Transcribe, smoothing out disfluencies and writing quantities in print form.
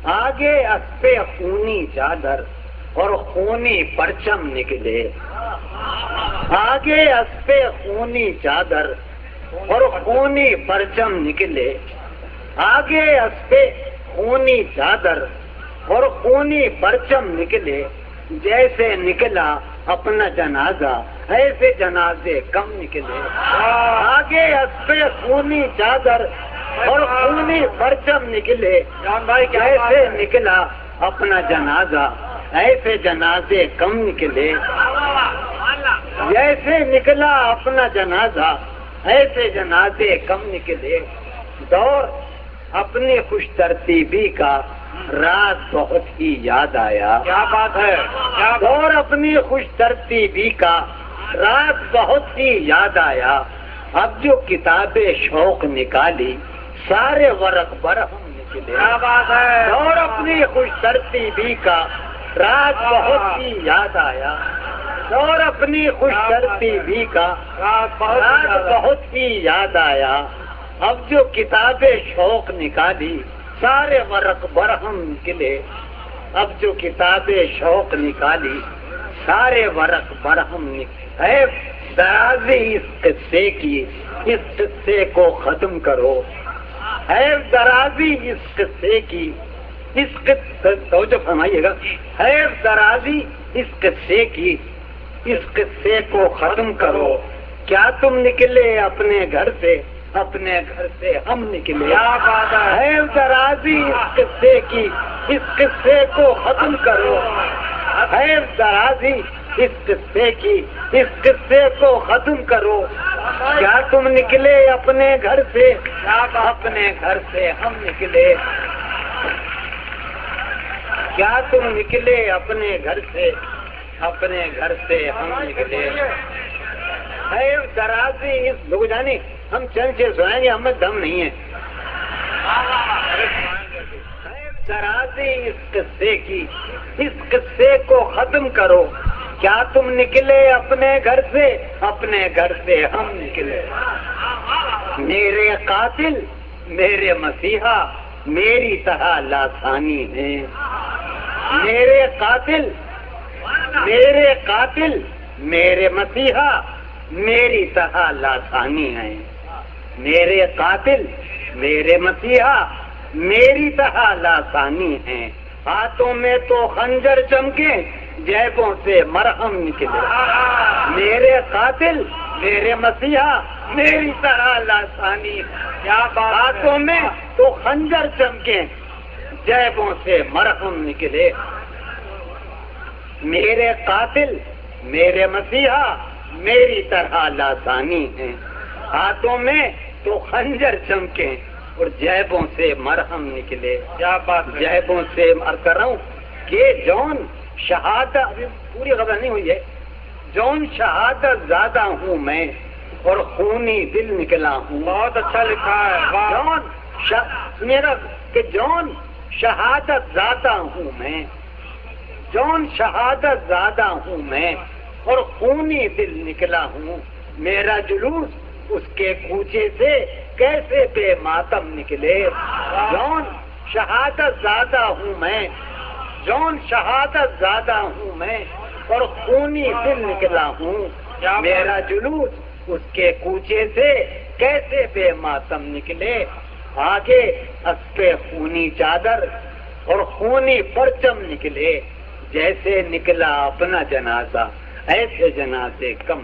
آگے اس پہ خونی چادر اور خونی پرچم نکلے، آگے اس پہ خونی چادر اور خونی پرچم نکلے، آگے اس پہ خونی چادر اور خونی پرچم نکلے، جیسے نکلا اپنا جنازہ ایسے جنازے کم نکلے، آگے اس پہ خونی چادر اور خونی پرچم نکلے، جیسے نکلا اپنا جنازہ ایسے جنازے کم نکلے، جیسے نکلا اپنا جنازہ ایسے جنازے کم نکلے۔ دور اپنی خوش ترتیبی کا رات بہت ہی یاد آیا، کیا بات ہے، دور اپنی خوش ترتیبی کا رات بہت ہی یاد آیا، اب جو کتاب شوق نکالی سارے ورق برہم نکلے، کیا بات ہے، دور اپنی خوش ترتیبی کا رات بہت ہی یاد آیا، دور اپنی خوش ترتیبی کا رات بہت ہی یاد آیا، اب جو کتاب شوق نکالی سارے ورق برہم نکلے، اب جو کتاب شوق نکالی سارے ورق برہم نکلے، اے درازی اس قصے کی اس قصے کو ختم کرو، اے درازی اس قصے کی اس قصے توجہ فرمائیے گا، اے درازی اس قصے کی اس قصے کو ختم کرو، کیا تم نکلے اپنے گھر سے اپنے گھر سے ہم نکلے، کیا بات ہے، اے درازی اس قصے کی اس قصے کو ختم کرو، اے درازی اس قصے کی اس قصے کو ختم کرو، کیا تم نکلے اپنے گھر سے اپنے گھر سے ہم نکلے، کیا تم نکلے اپنے گھر سے اپنے گھر سے ہم نکلے، اے درازی اس لوگ جانی ہم چند سے سنائیں گے، ہمیں دم نہیں ہے، اے درازی اس قصے کی اس قصے کو ختم کرو، کیا تم نکلے اپنے گھر سے اپنے گھر سے ہم نکلے، میرے قاتل میرے مسیحا میری طرح لاسانی ہے، میرے قاتل میرے مسیحا میری طرح لاسانی ہے، میرے قاتل میرے مسیحا میری طرح لاسانی ہے، ہاتھوں میں تو خنجر چمکے جیبوں سے مرہم نکلے، میرے قاتل میرے مسیحا میری طرح لاسانی، کیا ہاتھوں میں تو خنجر چمکے جیبوں سے مرہم نکلے، میرے قاتل میرے مسیحا میری طرح لاسانی ہے، ہاتھوں میں تو خنجر چمکے اور جیبوں سے مرہم نکلے، کیا بات ہے، جیبوں سے عرض کر رہا ہوں کہ جون شہادت ابھی پوری خبر نہیں ہوئی ہے، جون شہادت زیادہ ہوں میں اور خونی دل نکلا ہوں، بہت اچھا لکھا ہے، جون میرا کہ جون شہادت زیادہ ہوں میں، جون شہادت زیادہ ہوں میں اور خونی دل نکلا ہوں، میرا جلوس اس کے کوچے سے کیسے بے ماتم نکلے، جون شہادت زیادہ ہوں میں، جون شہادت زیادہ ہوں میں اور خونی دل نکلا ہوں، میرا جلوس اس کے کوچے سے کیسے بے ماتم نکلے، آگے اس پہ خونی چادر اور خونی پرچم نکلے، جیسے نکلا اپنا جنازہ ایسے جنازے کم